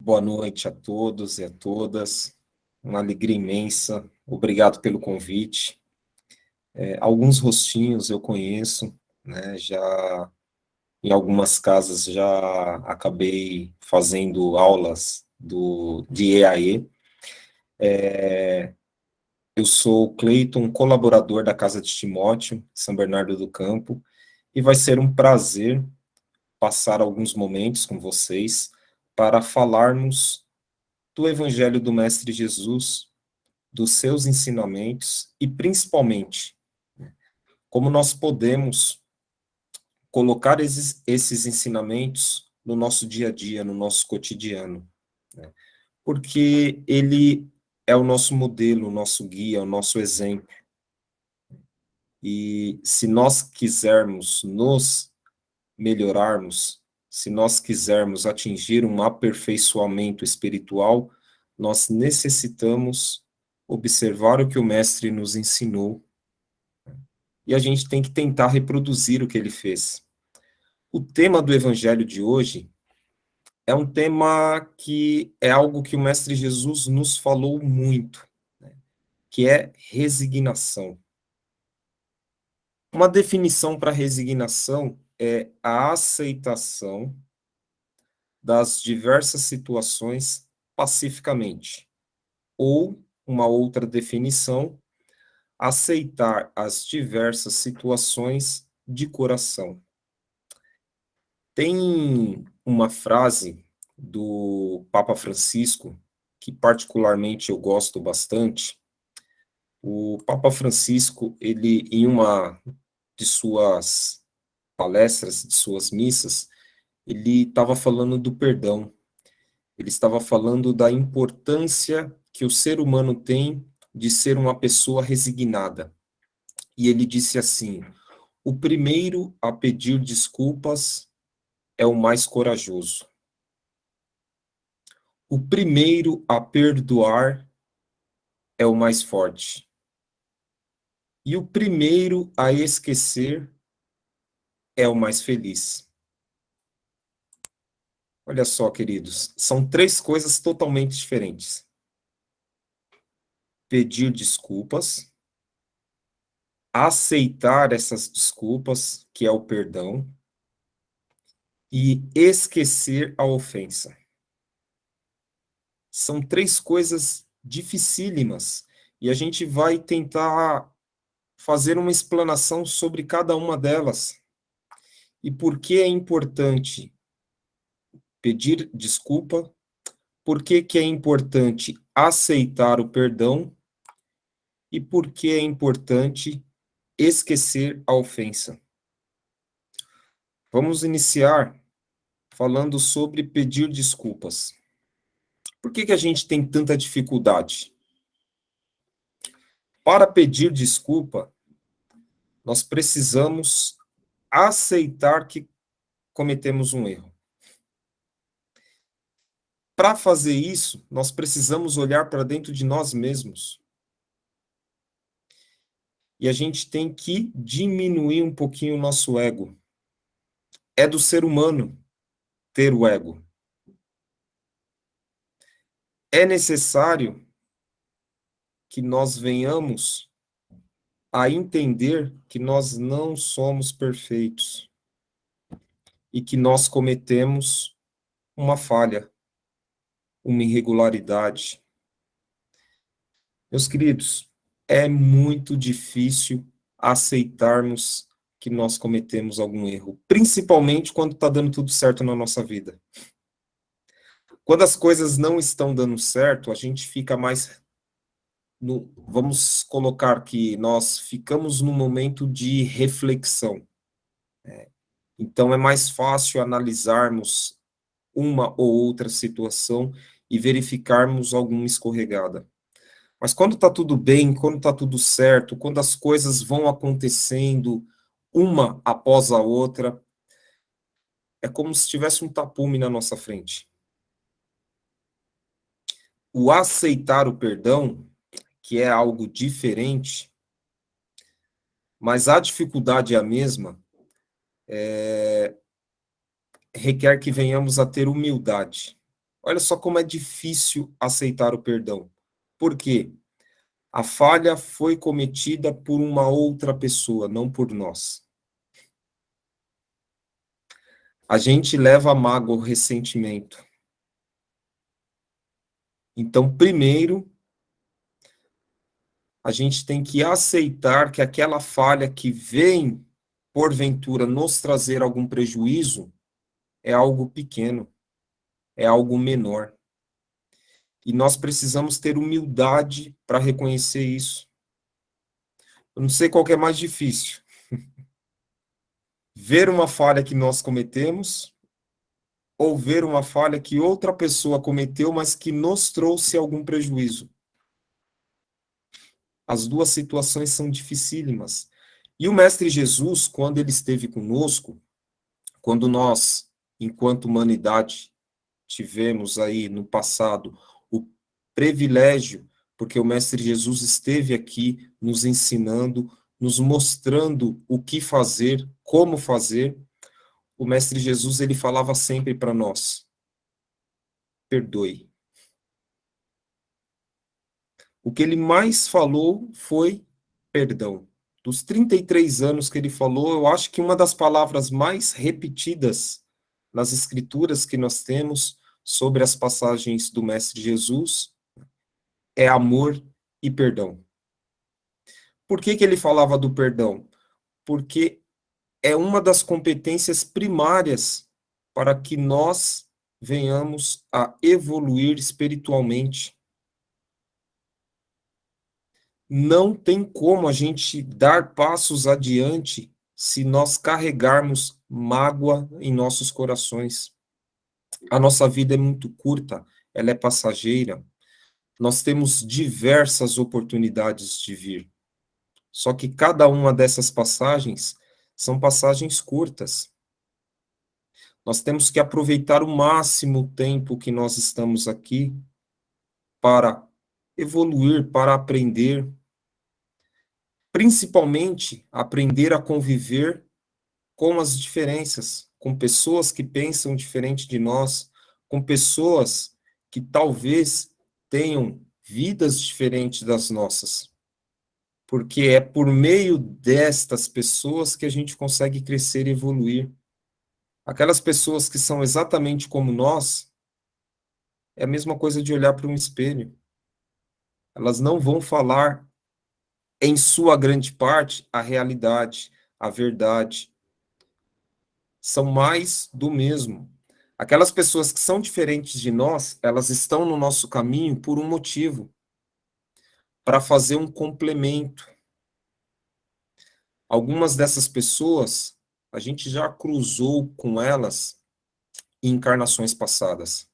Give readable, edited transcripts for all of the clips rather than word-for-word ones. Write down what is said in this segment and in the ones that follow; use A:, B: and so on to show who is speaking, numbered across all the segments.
A: Boa noite a todos e a todas. Uma alegria imensa. Obrigado pelo convite. Alguns rostinhos eu conheço, né? Já em algumas casas já acabei fazendo aulas de EAE. Eu sou o Cleiton, colaborador da Casa de Timóteo, São Bernardo do Campo, e vai ser um prazer passar alguns momentos com vocês para falarmos do Evangelho do Mestre Jesus, dos seus ensinamentos e, principalmente, como nós podemos colocar esses ensinamentos no nosso dia a dia, no nosso cotidiano, né? Porque ele é o nosso modelo, o nosso guia, o nosso exemplo. E se nós quisermos nos melhorarmos, se nós quisermos atingir um aperfeiçoamento espiritual, nós necessitamos observar o que o Mestre nos ensinou e a gente tem que tentar reproduzir o que ele fez. O tema do Evangelho de hoje é um tema que é algo que o Mestre Jesus nos falou muito, né, que é resignação. Uma definição para resignação é a aceitação das diversas situações pacificamente. Ou, uma outra definição, aceitar as diversas situações de coração. Tem uma frase do Papa Francisco, que particularmente eu gosto bastante. O Papa Francisco, ele, em uma de suas palestras, de suas missas, ele estava falando do perdão. Ele estava falando da importância que o ser humano tem de ser uma pessoa resignada. E ele disse assim: o primeiro a pedir desculpas é o mais corajoso. O primeiro a perdoar é o mais forte. E o primeiro a esquecer é o mais feliz. Olha só, queridos, são três coisas totalmente diferentes: pedir desculpas, aceitar essas desculpas, que é o perdão, e esquecer a ofensa. São três coisas dificílimas, e a gente vai tentar fazer uma explanação sobre cada uma delas. E por que é importante pedir desculpa, por que é importante aceitar o perdão e por que é importante esquecer a ofensa. Vamos iniciar falando sobre pedir desculpas. Por que a gente tem tanta dificuldade? Para pedir desculpa, nós precisamos aceitar que cometemos um erro. Para fazer isso, nós precisamos olhar para dentro de nós mesmos. E a gente tem que diminuir um pouquinho o nosso ego. É do ser humano ter o ego. É necessário que nós venhamos a entender que nós não somos perfeitos e que nós cometemos uma falha, uma irregularidade. Meus queridos, é muito difícil aceitarmos que nós cometemos algum erro, principalmente quando está dando tudo certo na nossa vida. Quando as coisas não estão dando certo, a gente fica mais vamos colocar que nós ficamos num momento de reflexão. Então, é mais fácil analisarmos uma ou outra situação e verificarmos alguma escorregada. Mas quando está tudo bem, quando está tudo certo, quando as coisas vão acontecendo uma após a outra, é como se tivesse um tapume na nossa frente. O aceitar o perdão, que é algo diferente, mas a dificuldade é a mesma, requer que venhamos a ter humildade. Olha só como é difícil aceitar o perdão. Por quê? A falha foi cometida por uma outra pessoa, não por nós. A gente leva a mágoa, o ressentimento. Então, primeiro, a gente tem que aceitar que aquela falha que vem, porventura, nos trazer algum prejuízo, é algo pequeno, é algo menor. E nós precisamos ter humildade para reconhecer isso. Eu não sei qual que é mais difícil. Ver uma falha que nós cometemos ou ver uma falha que outra pessoa cometeu, mas que nos trouxe algum prejuízo. As duas situações são dificílimas. E o Mestre Jesus, quando ele esteve conosco, quando nós, enquanto humanidade, tivemos aí no passado o privilégio, porque o Mestre Jesus esteve aqui nos ensinando, nos mostrando o que fazer, como fazer, o Mestre Jesus, ele falava sempre para nós: perdoe. O que ele mais falou foi perdão. Dos 33 anos que ele falou, eu acho que uma das palavras mais repetidas nas escrituras que nós temos sobre as passagens do Mestre Jesus é amor e perdão. Por que que ele falava do perdão? Porque é uma das competências primárias para que nós venhamos a evoluir espiritualmente. Não tem como a gente dar passos adiante se nós carregarmos mágoa em nossos corações. A nossa vida é muito curta, ela é passageira. Nós temos diversas oportunidades de vir. Só que cada uma dessas passagens são passagens curtas. Nós temos que aproveitar o máximo o tempo que nós estamos aqui para evoluir, para aprender, principalmente aprender a conviver com as diferenças, com pessoas que pensam diferente de nós, com pessoas que talvez tenham vidas diferentes das nossas. Porque é por meio destas pessoas que a gente consegue crescer e evoluir. Aquelas pessoas que são exatamente como nós, é a mesma coisa de olhar para um espelho. Elas não vão falar, em sua grande parte, a realidade, a verdade. São mais do mesmo. Aquelas pessoas que são diferentes de nós, elas estão no nosso caminho por um motivo, para fazer um complemento. Algumas dessas pessoas, a gente já cruzou com elas em encarnações passadas.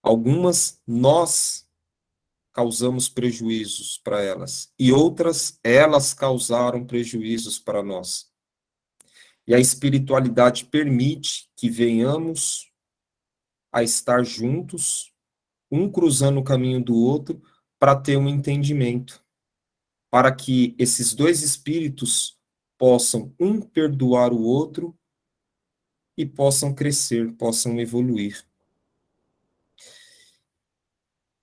A: Algumas nós causamos prejuízos para elas, e outras elas causaram prejuízos para nós. E a espiritualidade permite que venhamos a estar juntos, um cruzando o caminho do outro, para ter um entendimento, para que esses dois espíritos possam um perdoar o outro e possam crescer, possam evoluir.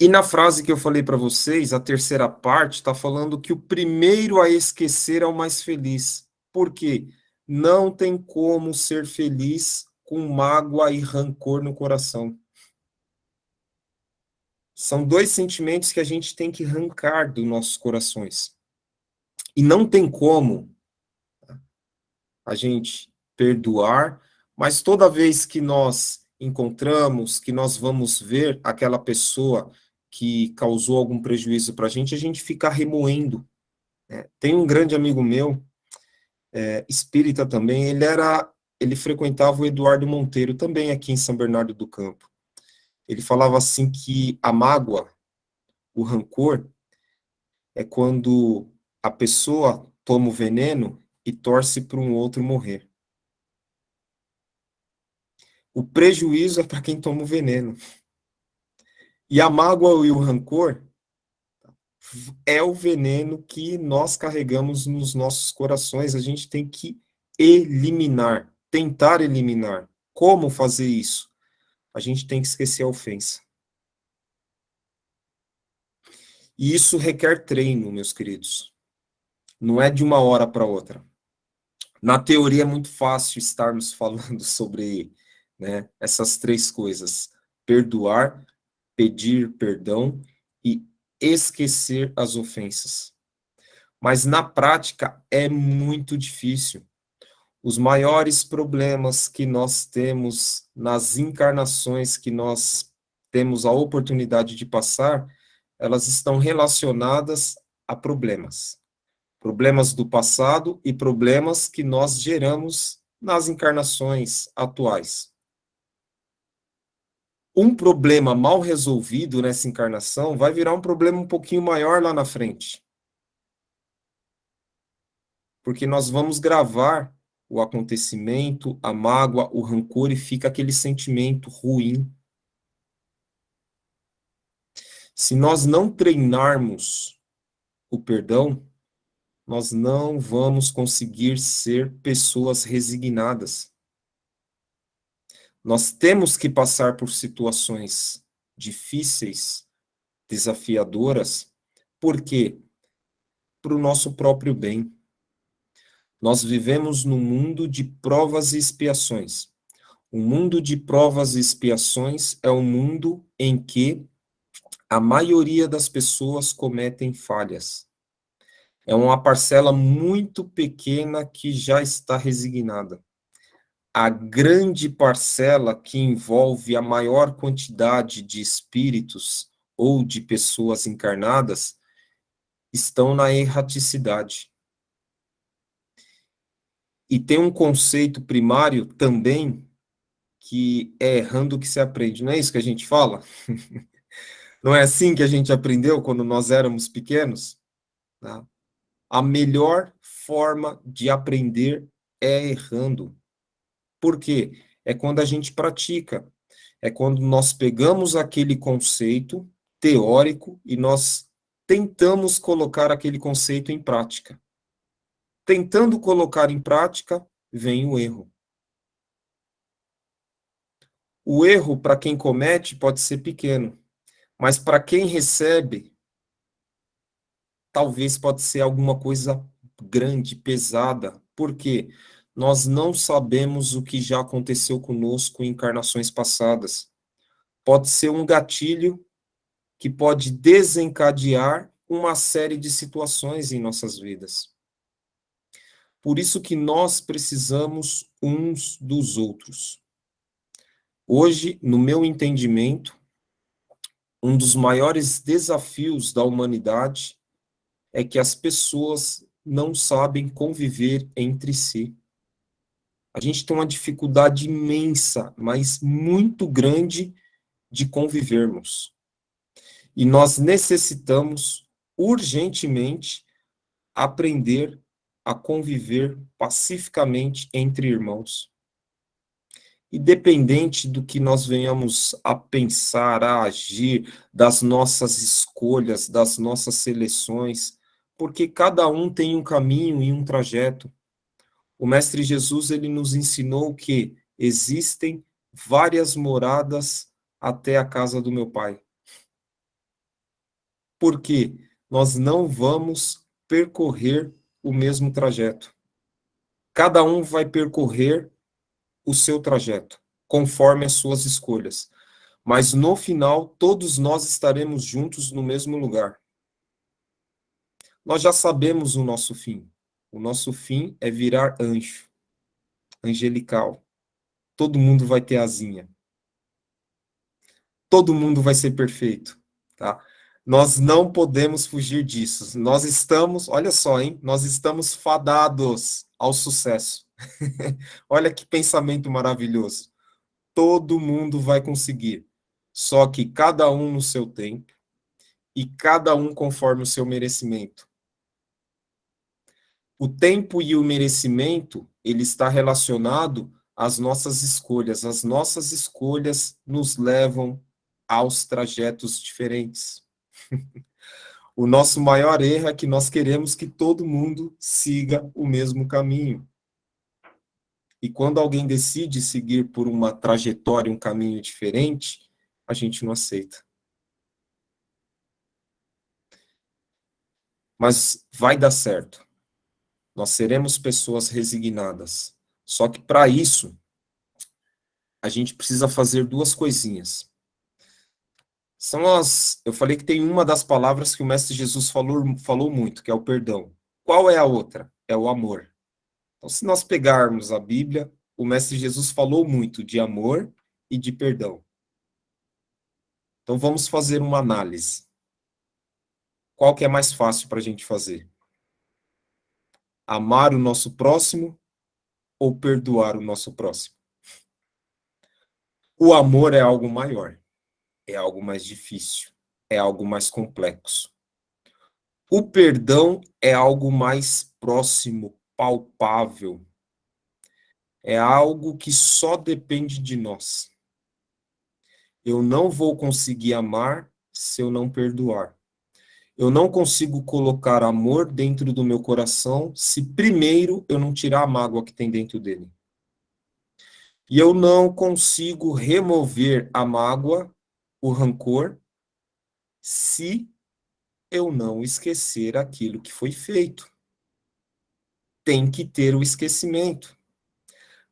A: E na frase que eu falei para vocês, a terceira parte está falando que o primeiro a esquecer é o mais feliz. Por quê? Não tem como ser feliz com mágoa e rancor no coração. São dois sentimentos que a gente tem que arrancar dos nossos corações. E não tem como a gente perdoar, mas toda vez que nós encontramos, que nós vamos ver aquela pessoa que causou algum prejuízo para a gente fica remoendo. Né? Tem um grande amigo meu, espírita também, ele frequentava o Eduardo Monteiro, também aqui em São Bernardo do Campo. Ele falava assim que a mágoa, o rancor, é quando a pessoa toma o veneno e torce para um outro morrer. O prejuízo é para quem toma o veneno. E a mágoa e o rancor é o veneno que nós carregamos nos nossos corações. A gente tem que eliminar, tentar eliminar. Como fazer isso? a gente tem que esquecer a ofensa. E isso requer treino, meus queridos. Não é de uma hora para outra. Na teoria é muito fácil estarmos falando sobre, né, essas três coisas: perdoar, pedir perdão e esquecer as ofensas. Mas na prática é muito difícil. Os maiores problemas que nós temos nas encarnações que nós temos a oportunidade de passar, elas estão relacionadas a problemas. Problemas do passado e problemas que nós geramos nas encarnações atuais. Um problema mal resolvido nessa encarnação vai virar um problema um pouquinho maior lá na frente. Porque nós vamos gravar o acontecimento, a mágoa, o rancor, e fica aquele sentimento ruim. Se nós não treinarmos o perdão, nós não vamos conseguir ser pessoas resignadas. Nós temos que passar por situações difíceis, desafiadoras, porque para o nosso próprio bem. Nós vivemos num mundo de provas e expiações. O mundo de provas e expiações é um mundo em que a maioria das pessoas cometem falhas. É uma parcela muito pequena que já está resignada. A grande parcela que envolve a maior quantidade de espíritos ou de pessoas encarnadas estão na erraticidade. E tem um conceito primário também, que é errando que se aprende. Não é isso que a gente fala? Não é assim que a gente aprendeu quando nós éramos pequenos? Tá? A melhor forma de aprender é errando. Por quê? É quando a gente pratica. É quando nós pegamos aquele conceito teórico e nós tentamos colocar aquele conceito em prática. Tentando colocar em prática, vem o erro. O erro, para quem comete, pode ser pequeno, mas para quem recebe, talvez pode ser alguma coisa grande, pesada. Por quê? Nós não sabemos o que já aconteceu conosco em encarnações passadas. Pode ser um gatilho que pode desencadear uma série de situações em nossas vidas. Por isso que nós precisamos uns dos outros. Hoje, no meu entendimento, um dos maiores desafios da humanidade é que as pessoas não sabem conviver entre si. A gente tem uma dificuldade imensa, mas muito grande, de convivermos. E nós necessitamos urgentemente aprender a conviver pacificamente entre irmãos. Independente do que nós venhamos a pensar, a agir, das nossas escolhas, das nossas seleções, porque cada um tem um caminho e um trajeto. O Mestre Jesus, ele nos ensinou que existem várias moradas até a casa do meu Pai. Porque nós não vamos percorrer o mesmo trajeto. Cada um vai percorrer o seu trajeto, conforme as suas escolhas. Mas no final, todos nós estaremos juntos no mesmo lugar. Nós já sabemos o nosso fim. O nosso fim é virar anjo, angelical. Todo mundo vai ter asinha. Todo mundo vai ser perfeito, tá? Nós não podemos fugir disso. Nós estamos, olha só, hein? Nós estamos fadados ao sucesso. Olha que pensamento maravilhoso. Todo mundo vai conseguir. Só que cada um no seu tempo e cada um conforme o seu merecimento. O tempo e o merecimento, ele está relacionado às nossas escolhas. As nossas escolhas nos levam aos trajetos diferentes. O nosso maior erro é que nós queremos que todo mundo siga o mesmo caminho. E quando alguém decide seguir por uma trajetória, um caminho diferente, a gente não aceita. Mas vai dar certo. Nós seremos pessoas resignadas. Só que para isso, a gente precisa fazer duas coisinhas. Eu falei que tem uma das palavras que o Mestre Jesus falou muito, que é o perdão. Qual é a outra? É o amor. Então, se nós pegarmos a Bíblia, o Mestre Jesus falou muito de amor e de perdão. Então, vamos fazer uma análise. Qual que é mais fácil para a gente fazer? Amar o nosso próximo ou perdoar o nosso próximo? O amor é algo maior, é algo mais difícil, é algo mais complexo. O perdão é algo mais próximo, palpável, é algo que só depende de nós. Eu não vou conseguir amar se eu não perdoar. Eu não consigo colocar amor dentro do meu coração se primeiro eu não tirar a mágoa que tem dentro dele. E eu não consigo remover a mágoa, o rancor, se eu não esquecer aquilo que foi feito. Tem que ter o esquecimento.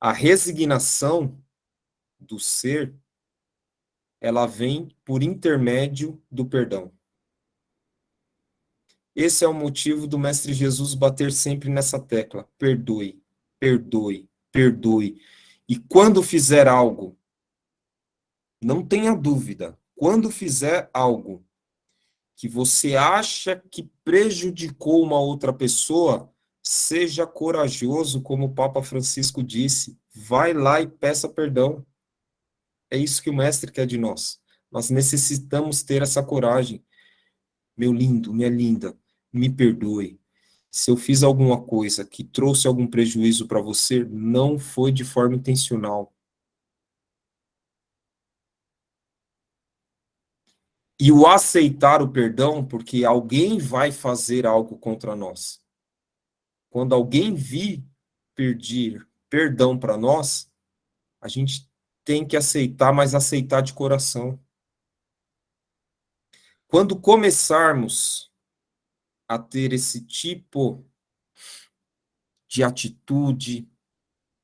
A: A resignação do ser, ela vem por intermédio do perdão. Esse é o motivo do Mestre Jesus bater sempre nessa tecla: perdoe, perdoe, perdoe. E quando fizer algo, não tenha dúvida, quando fizer algo que você acha que prejudicou uma outra pessoa, seja corajoso, como o Papa Francisco disse, vai lá e peça perdão. É isso que o Mestre quer de nós. Nós necessitamos ter essa coragem. Meu lindo, minha linda, me perdoe. Se eu fiz alguma coisa que trouxe algum prejuízo para você, não foi de forma intencional. E o aceitar o perdão, porque alguém vai fazer algo contra nós. Quando alguém vir pedir perdão para nós, a gente tem que aceitar, mas aceitar de coração. Quando começarmos a ter esse tipo de atitude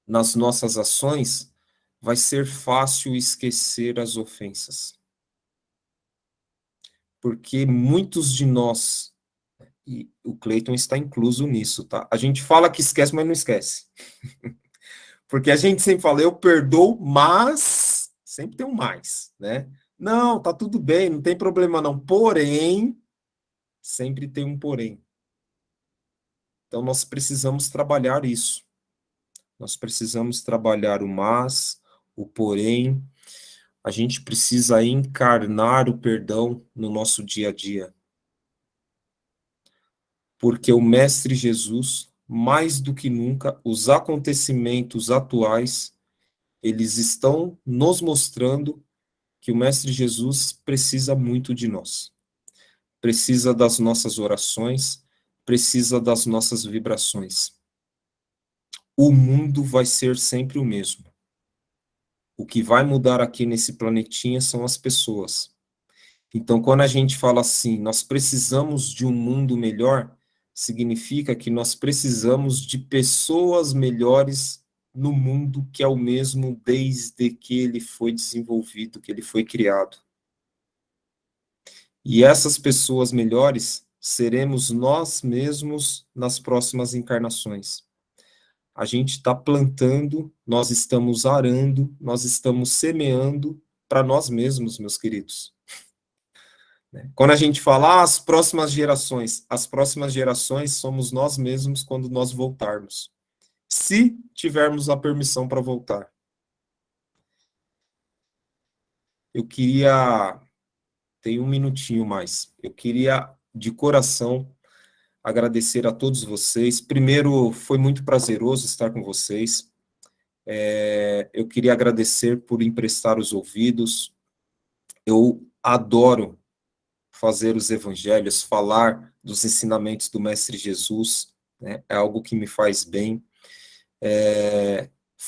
A: nas nossas ações, vai ser fácil esquecer as ofensas. Porque muitos de nós, e o Cleiton está incluso nisso, tá? A gente fala que esquece, mas não esquece. Porque a gente sempre fala, eu perdoo, mas sempre tem um mais, né? Não, tá tudo bem, não tem problema não. Porém, sempre tem um porém. Então nós precisamos trabalhar isso. Nós precisamos trabalhar o mas, o porém. A gente precisa encarnar o perdão no nosso dia a dia. Porque o Mestre Jesus, mais do que nunca, os acontecimentos atuais, eles estão nos mostrando que o Mestre Jesus precisa muito de nós. Precisa das nossas orações, precisa das nossas vibrações. O mundo vai ser sempre o mesmo. O que vai mudar aqui nesse planetinha são as pessoas. Então, quando a gente fala assim, nós precisamos de um mundo melhor, significa que nós precisamos de pessoas melhores no mundo que é o mesmo desde que ele foi desenvolvido, que ele foi criado. E essas pessoas melhores seremos nós mesmos nas próximas encarnações. A gente está plantando, nós estamos arando, nós estamos semeando para nós mesmos, meus queridos. Quando a gente fala as próximas gerações somos nós mesmos quando nós voltarmos. Se tivermos a permissão para voltar. Eu queria, tem um minutinho mais, eu queria de coração agradecer a todos vocês. Primeiro, foi muito prazeroso estar com vocês. Eu queria agradecer por emprestar os ouvidos. Eu adoro fazer os evangelhos, falar dos ensinamentos do Mestre Jesus, né? É algo que me faz bem.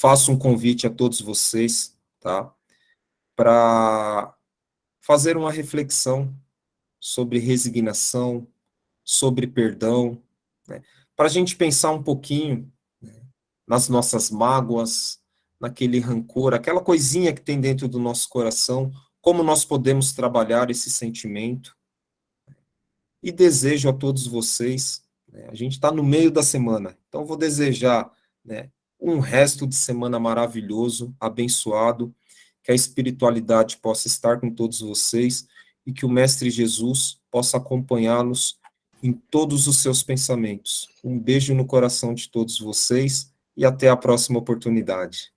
A: faço um convite a todos vocês, tá? Para fazer uma reflexão sobre resignação, sobre perdão, né? Para a gente pensar um pouquinho, né, nas nossas mágoas, naquele rancor, aquela coisinha que tem dentro do nosso coração, como nós podemos trabalhar esse sentimento. E desejo a todos vocês, né, a gente está no meio da semana, então vou desejar, né, um resto de semana maravilhoso, abençoado, que a espiritualidade possa estar com todos vocês e que o Mestre Jesus possa acompanhá-los em todos os seus pensamentos. Um beijo no coração de todos vocês e até a próxima oportunidade.